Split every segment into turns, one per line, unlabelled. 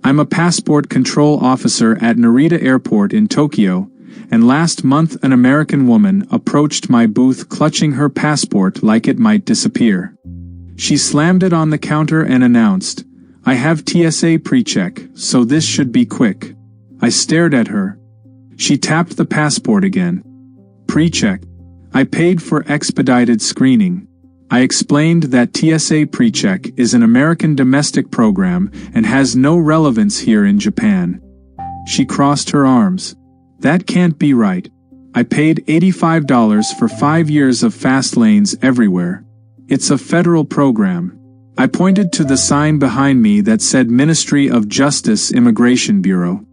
I'm a passport control officer at Narita Airport in Tokyo, and last month an American woman approached my booth clutching her passport like it might disappear. She slammed it on the counter and announced, "I have TSA pre-check, so this should be quick." I stared at her. She tapped the passport again. Pre-check. I paid for expedited screening. I explained that TSA PreCheck is an American domestic program and has no relevance here in Japan. She crossed her arms. That can't be right. I paid $85 for 5 years of fast lanes everywhere. It's a federal program. I pointed to the sign behind me that said Ministry of Justice Immigration Bureau.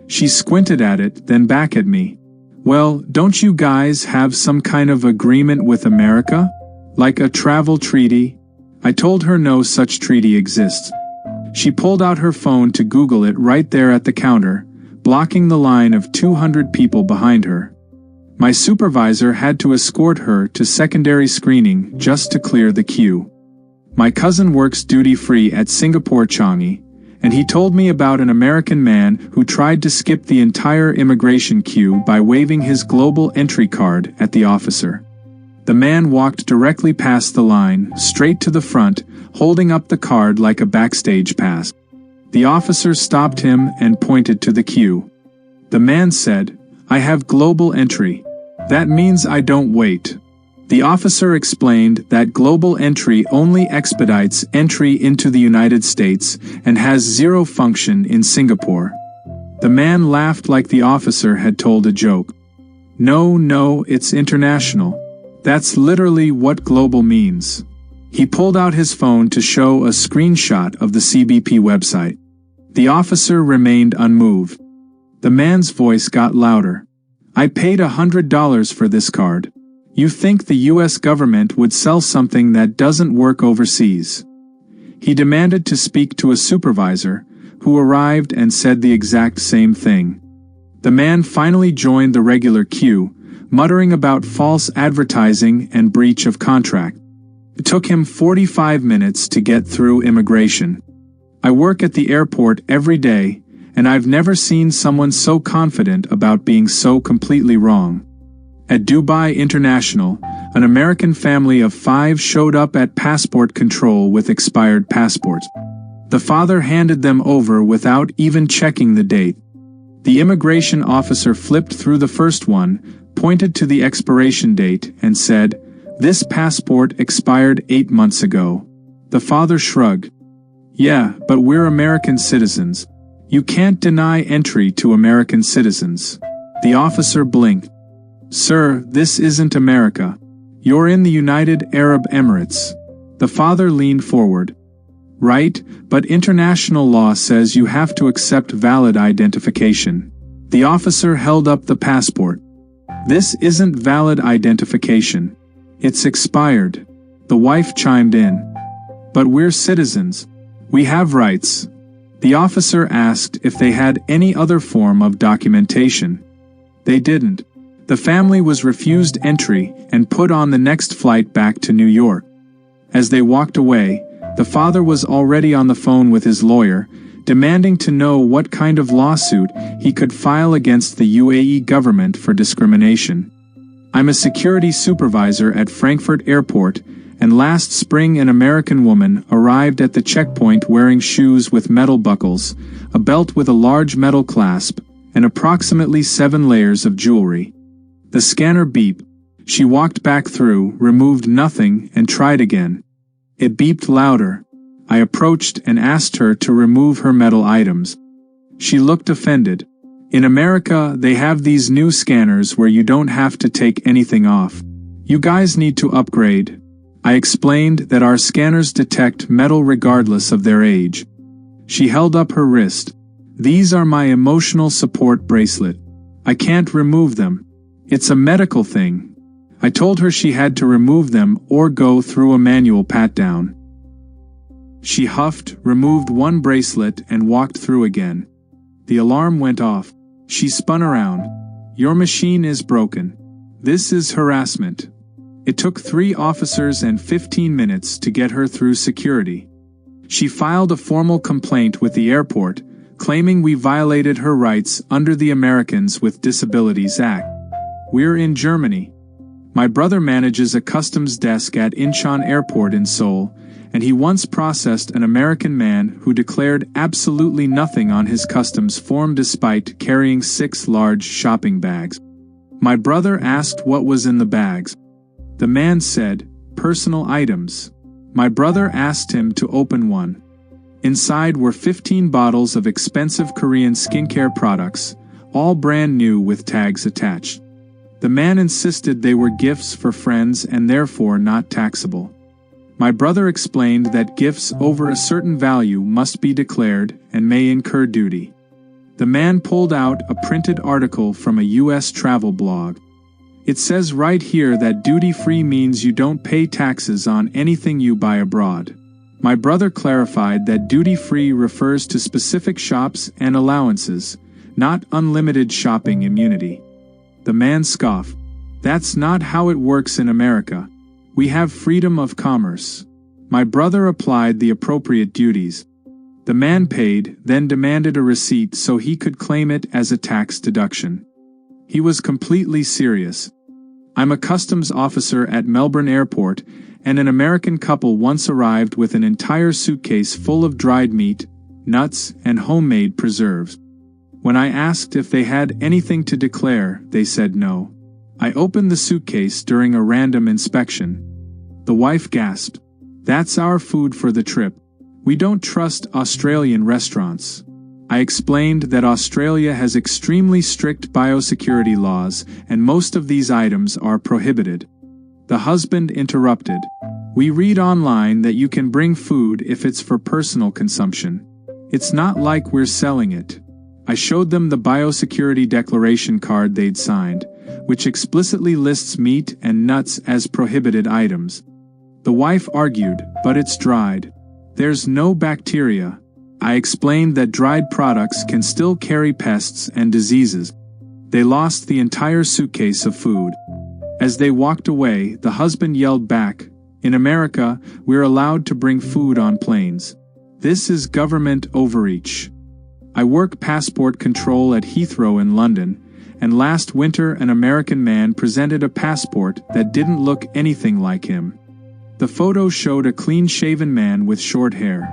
She squinted at it, then back at me. Well, don't you guys have some kind of agreement with America? Like a travel treaty? I told her no such treaty exists. She pulled out her phone to Google it right there at the counter, blocking the line of 200 people behind her. My supervisor had to escort her to secondary screening just to clear the queue. My cousin works duty-free at Singapore Changi, and he told me about an American man who tried to skip the entire immigration queue by waving his global entry card at the officer. The man walked directly past the line, straight to the front, holding up the card like a backstage pass. The officer stopped him and pointed to the queue. The man said, "I have global entry. That means I don't wait." The officer explained that global entry only expedites entry into the United States and has zero function in Singapore. The man laughed like the officer had told a joke. No, it's international. That's literally what global means. He pulled out his phone to show a screenshot of the CBP website. The officer remained unmoved. The man's voice got louder. "I paid $100 for this card. You think the US government would sell something that doesn't work overseas?" He demanded to speak to a supervisor, who arrived and said the exact same thing. The man finally joined the regular queue, muttering about false advertising and breach of contract. It took him 45 minutes to get through immigration. I work at the airport every day, and I've never seen someone so confident about being so completely wrong. At Dubai International, an American family of 5 showed up at passport control with expired passports. The father handed them over without even checking the date. The immigration officer flipped through the first one, pointed to the expiration date, and said, "This passport expired 8 months ago." The father shrugged. "Yeah, but we're American citizens. You can't deny entry to American citizens." The officer blinked. "Sir, this isn't America. You're in the United Arab Emirates." The father leaned forward. "Right, but international law says you have to accept valid identification." The officer held up the passport. "This isn't valid identification. It's expired." The wife chimed in. "But we're citizens. We have rights." The officer asked if they had any other form of documentation. They didn't. The family was refused entry and put on the next flight back to New York. As they walked away, the father was already on the phone with his lawyer, demanding to know what kind of lawsuit he could file against the UAE government for discrimination. "I'm a security supervisor at Frankfurt Airport, and last spring an American woman arrived at the checkpoint wearing shoes with metal buckles, a belt with a large metal clasp, and approximately 7 layers of jewelry. The scanner beeped. She walked back through, removed nothing, and tried again. It beeped louder. I approached and asked her to remove her metal items. She looked offended. In America, they have these new scanners where you don't have to take anything off. You guys need to upgrade. I explained that our scanners detect metal regardless of their age. She held up her wrist. These are my emotional support bracelet. I can't remove them. It's a medical thing. I told her she had to remove them or go through a manual pat-down. She huffed, removed one bracelet, and walked through again. The alarm went off. She spun around. Your machine is broken. This is harassment. It took 3 officers and 15 minutes to get her through security. She filed a formal complaint with the airport, claiming we violated her rights under the Americans with Disabilities Act. We're in Germany. My brother manages a customs desk at Incheon Airport in Seoul, and he once processed an American man who declared absolutely nothing on his customs form despite carrying 6 large shopping bags. My brother asked what was in the bags. The man said, "Personal items." My brother asked him to open one. Inside were 15 bottles of expensive Korean skincare products, all brand new with tags attached. The man insisted they were gifts for friends and therefore not taxable. My brother explained that gifts over a certain value must be declared and may incur duty. The man pulled out a printed article from a U.S. travel blog. It says right here that duty-free means you don't pay taxes on anything you buy abroad. My brother clarified that duty-free refers to specific shops and allowances, not unlimited shopping immunity. The man scoffed. "That's not how it works in America. We have freedom of commerce." My brother applied the appropriate duties. The man paid, then demanded a receipt so he could claim it as a tax deduction. He was completely serious. "I'm a customs officer at Melbourne Airport, and an American couple once arrived with an entire suitcase full of dried meat, nuts, and homemade preserves. When I asked if they had anything to declare, they said no. I opened the suitcase during a random inspection. The wife gasped, 'That's our food for the trip. We don't trust Australian restaurants.' I explained that Australia has extremely strict biosecurity laws and most of these items are prohibited. The husband interrupted, 'We read online that you can bring food if it's for personal consumption. It's not like we're selling it.' I showed them the biosecurity declaration card they'd signed, which explicitly lists meat and nuts as prohibited items. The wife argued, 'But it's dried. There's no bacteria.' I explained that dried products can still carry pests and diseases. They lost the entire suitcase of food. As they walked away, the husband yelled back, 'In America, we're allowed to bring food on planes. This is government overreach.' I work passport control at Heathrow in London, and last winter an American man presented a passport that didn't look anything like him. The photo showed a clean-shaven man with short hair.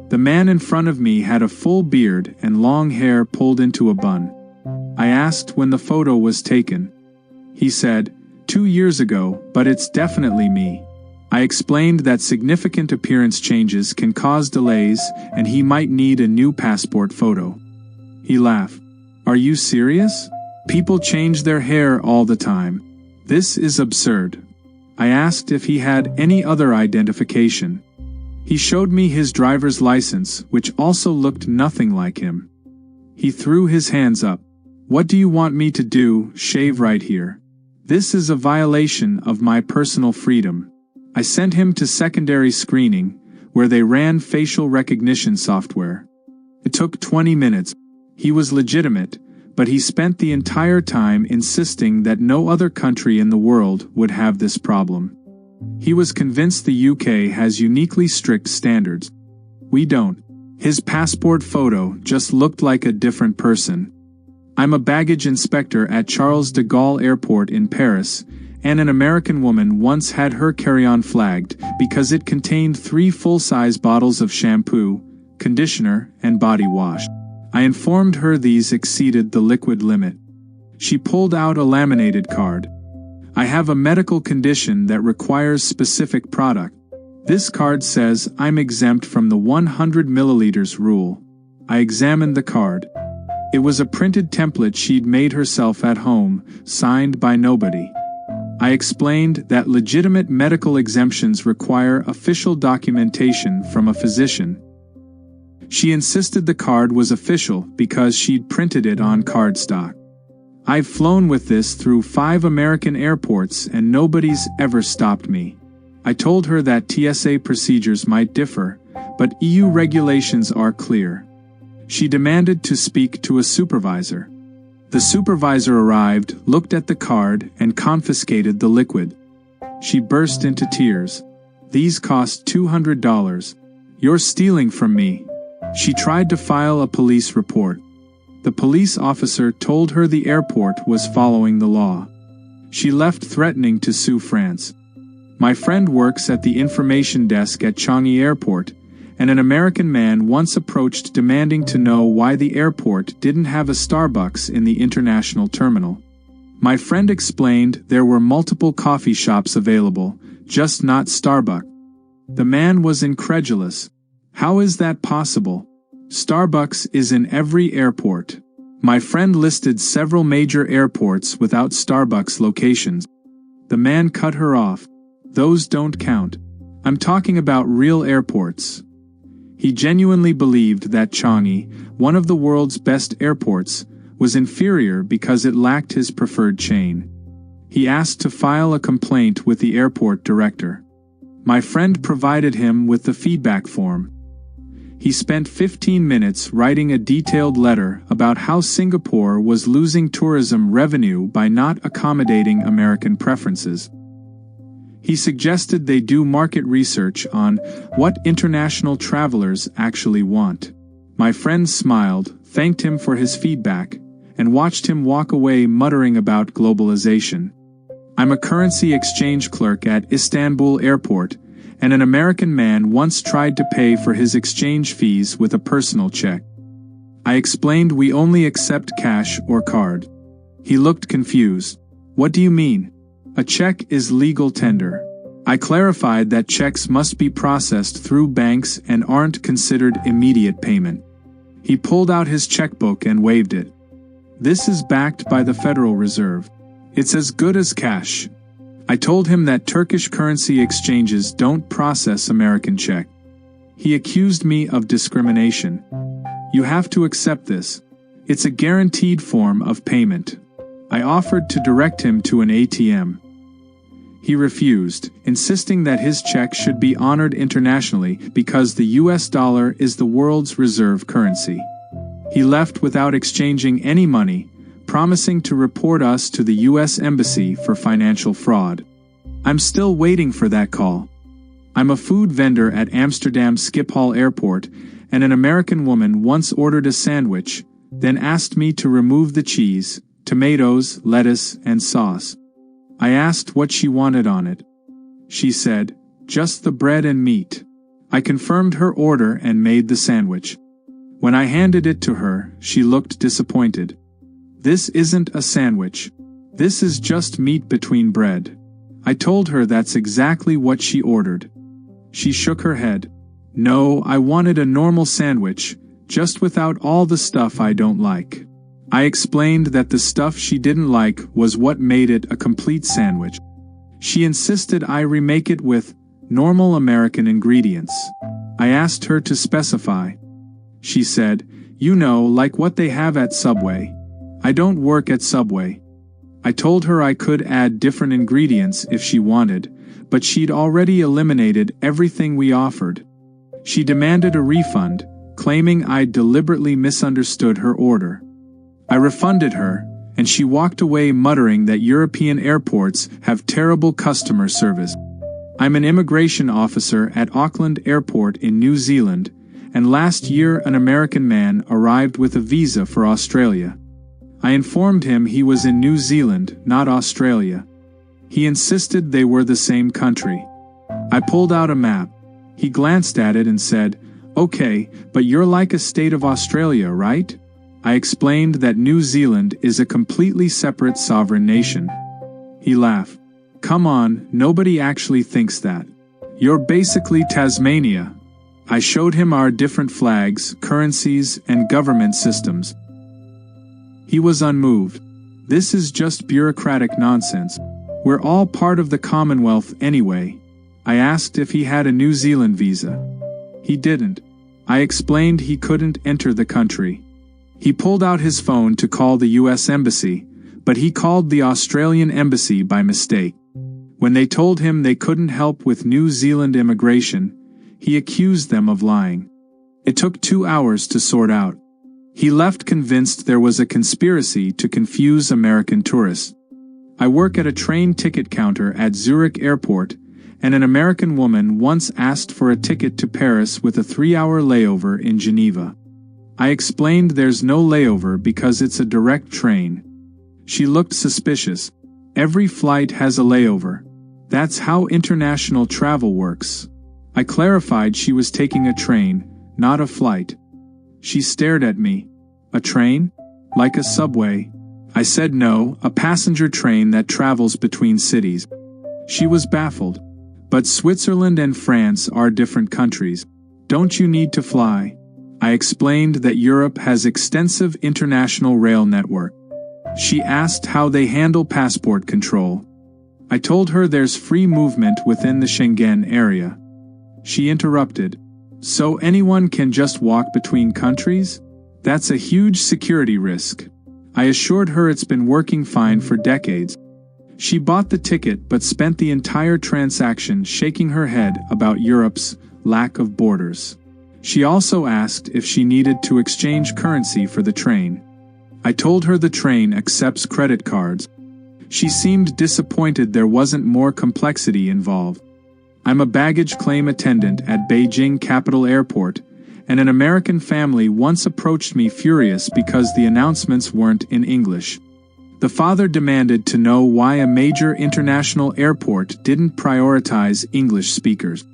The man in front of me had a full beard and long hair pulled into a bun. I asked when the photo was taken. He said, 2 years ago, but it's definitely me. I explained that significant appearance changes can cause delays and he might need a new passport photo. He laughed. Are you serious? People change their hair all the time. This is absurd. I asked if he had any other identification. He showed me his driver's license, which also looked nothing like him. He threw his hands up. What do you want me to do, shave right here? This is a violation of my personal freedom. I sent him to secondary screening, where they ran facial recognition software. It took 20 minutes. He was legitimate, but he spent the entire time insisting that no other country in the world would have this problem. He was convinced the UK has uniquely strict standards. We don't. His passport photo just looked like a different person. I'm a baggage inspector at Charles de Gaulle Airport in Paris, and an American woman once had her carry-on flagged because it contained 3 full-size bottles of shampoo, conditioner, and body wash. I informed her these exceeded the liquid limit. She pulled out a laminated card. I have a medical condition that requires specific product. This card says I'm exempt from the 100 milliliters rule. I examined the card. It was a printed template she'd made herself at home, signed by nobody. I explained that legitimate medical exemptions require official documentation from a physician. She insisted the card was official because she'd printed it on cardstock. I've flown with this through 5 American airports and nobody's ever stopped me. I told her that TSA procedures might differ, but EU regulations are clear. She demanded to speak to a supervisor. The supervisor arrived, looked at the card, and confiscated the liquid. She burst into tears. These cost $200. You're stealing from me. She tried to file a police report. The police officer told her the airport was following the law. She left threatening to sue France. My friend works at the information desk at Changi Airport, and an American man once approached demanding to know why the airport didn't have a Starbucks in the international terminal. My friend explained there were multiple coffee shops available, just not Starbucks. The man was incredulous. How is that possible? Starbucks is in every airport. My friend listed several major airports without Starbucks locations. The man cut her off. Those don't count. I'm talking about real airports. He genuinely believed that Changi, one of the world's best airports, was inferior because it lacked his preferred chain. He asked to file a complaint with the airport director. My friend provided him with the feedback form. He spent 15 minutes writing a detailed letter about how Singapore was losing tourism revenue by not accommodating American preferences. He suggested they do market research on what international travelers actually want. My friend smiled, thanked him for his feedback, and watched him walk away muttering about globalization. I'm a currency exchange clerk at Istanbul Airport, and an American man once tried to pay for his exchange fees with a personal check. I explained we only accept cash or card. He looked confused. What do you mean? A check is legal tender. I clarified that checks must be processed through banks and aren't considered immediate payment. He pulled out his checkbook and waved it. This is backed by the Federal Reserve. It's as good as cash. I told him that Turkish currency exchanges don't process American check. He accused me of discrimination. You have to accept this. It's a guaranteed form of payment. I offered to direct him to an ATM. He refused, insisting that his check should be honored internationally because the US dollar is the world's reserve currency. He left without exchanging any money, promising to report us to the US Embassy for financial fraud. I'm still waiting for that call. I'm a food vendor at Amsterdam Schiphol Airport, and an American woman once ordered a sandwich, then asked me to remove the cheese, tomatoes, lettuce, and sauce. I asked what she wanted on it. She said, just the bread and meat. I confirmed her order and made the sandwich. When I handed it to her, she looked disappointed. This isn't a sandwich. This is just meat between bread. I told her that's exactly what she ordered. She shook her head. No, I wanted a normal sandwich, just without all the stuff I don't like. I explained that the stuff she didn't like was what made it a complete sandwich. She insisted I remake it with normal American ingredients. I asked her to specify. She said, you know, like what they have at Subway. I don't work at Subway. I told her I could add different ingredients if she wanted, but she'd already eliminated everything we offered. She demanded a refund, claiming I'd deliberately misunderstood her order. I refunded her, and she walked away muttering that European airports have terrible customer service. I'm an immigration officer at Auckland Airport in New Zealand, and last year an American man arrived with a visa for Australia. I informed him he was in New Zealand, not Australia. He insisted they were the same country. I pulled out a map. He glanced at it and said, okay, but you're like a state of Australia, right? I explained that New Zealand is a completely separate sovereign nation. He laughed. Come on, nobody actually thinks that. You're basically Tasmania. I showed him our different flags, currencies, and government systems. He was unmoved. This is just bureaucratic nonsense. We're all part of the Commonwealth anyway. I asked if he had a New Zealand visa. He didn't. I explained he couldn't enter the country. He pulled out his phone to call the US Embassy, but he called the Australian Embassy by mistake. When they told him they couldn't help with New Zealand immigration, he accused them of lying. It took 2 hours to sort out. He left convinced there was a conspiracy to confuse American tourists. I work at a train ticket counter at Zurich Airport, and an American woman once asked for a ticket to Paris with a 3-hour layover in Geneva. I explained there's no layover because it's a direct train. She looked suspicious. Every flight has a layover. That's how international travel works. I clarified she was taking a train, not a flight. She stared at me. A train? Like a subway? I said no, a passenger train that travels between cities. She was baffled. But Switzerland and France are different countries. Don't you need to fly? I explained that Europe has extensive international rail network. She asked how they handle passport control. I told her there's free movement within the Schengen area. She interrupted. So anyone can just walk between countries? That's a huge security risk. I assured her it's been working fine for decades. She bought the ticket but spent the entire transaction shaking her head about Europe's lack of borders. She also asked if she needed to exchange currency for the train. I told her the train accepts credit cards. She seemed disappointed there wasn't more complexity involved. I'm a baggage claim attendant at Beijing Capital Airport, and an American family once approached me furious because the announcements weren't in English. The father demanded to know why a major international airport didn't prioritize English speakers.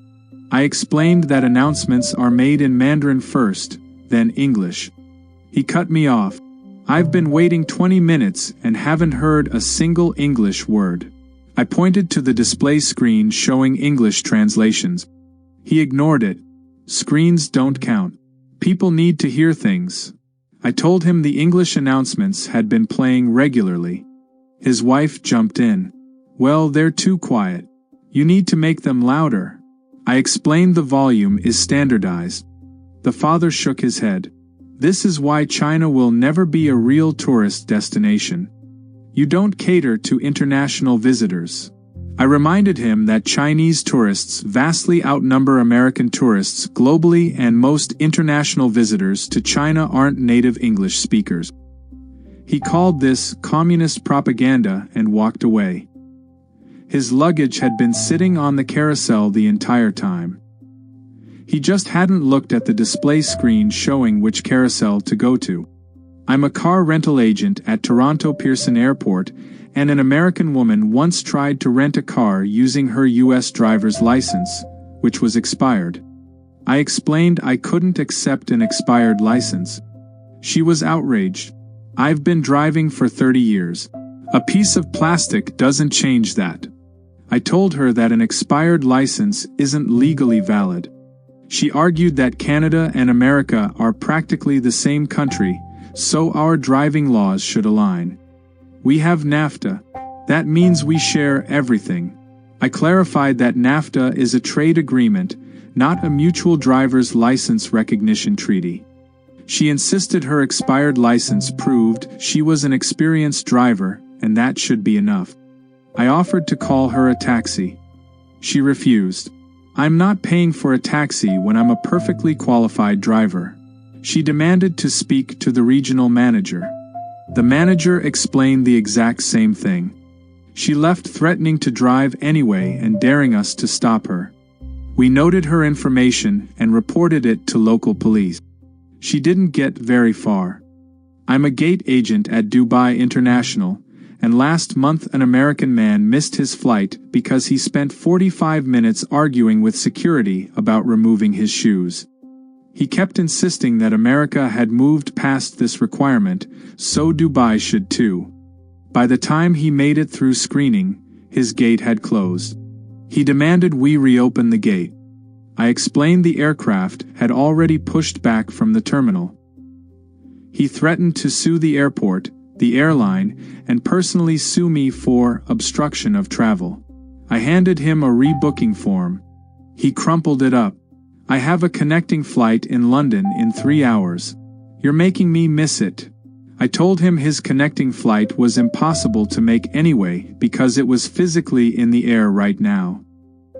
I explained that announcements are made in Mandarin first, then English. He cut me off. I've been waiting 20 minutes and haven't heard a single English word. I pointed to the display screen showing English translations. He ignored it. Screens don't count. People need to hear things. I told him the English announcements had been playing regularly. His wife jumped in. Well, they're too quiet. You need to make them louder. I explained the volume is standardized. The father shook his head. This is why China will never be a real tourist destination. You don't cater to international visitors. I reminded him that Chinese tourists vastly outnumber American tourists globally, and most international visitors to China aren't native English speakers. He called this communist propaganda and walked away. His luggage had been sitting on the carousel the entire time. He just hadn't looked at the display screen showing which carousel to go to. I'm a car rental agent at Toronto Pearson Airport, and an American woman once tried to rent a car using her U.S. driver's license, which was expired. I explained I couldn't accept an expired license. She was outraged. I've been driving for 30 years. A piece of plastic doesn't change that. I told her that an expired license isn't legally valid. She argued that Canada and America are practically the same country, so our driving laws should align. We have NAFTA. That means we share everything. I clarified that NAFTA is a trade agreement, not a mutual driver's license recognition treaty. She insisted her expired license proved she was an experienced driver, and that should be enough. I offered to call her a taxi. She refused. I'm not paying for a taxi when I'm a perfectly qualified driver. She demanded to speak to the regional manager. The manager explained the exact same thing. She left threatening to drive anyway and daring us to stop her. We noted her information and reported it to local police. She didn't get very far. I'm a gate agent at Dubai International, and last month an American man missed his flight because he spent 45 minutes arguing with security about removing his shoes. He kept insisting that America had moved past this requirement, so Dubai should too. By the time he made it through screening, his gate had closed. He demanded we reopen the gate. I explained the aircraft had already pushed back from the terminal. He threatened to sue the airport, the airline, and personally sue me for obstruction of travel. I handed him a rebooking form. He crumpled it up. I have a connecting flight in London in 3 hours. You're making me miss it. I told him his connecting flight was impossible to make anyway because it was physically in the air right now.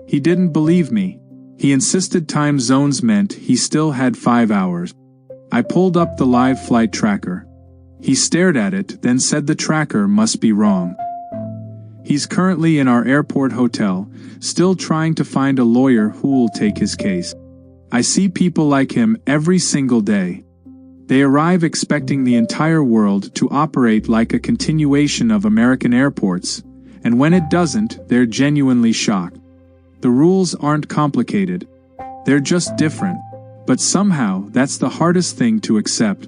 He didn't believe me. He insisted time zones meant he still had 5 hours. I pulled up the live flight tracker. He stared at it, then said the tracker must be wrong. He's currently in our airport hotel, still trying to find a lawyer who will take his case. I see people like him every single day. They arrive expecting the entire world to operate like a continuation of American airports, and when it doesn't, they're genuinely shocked. The rules aren't complicated. They're just different. But somehow, that's the hardest thing to accept.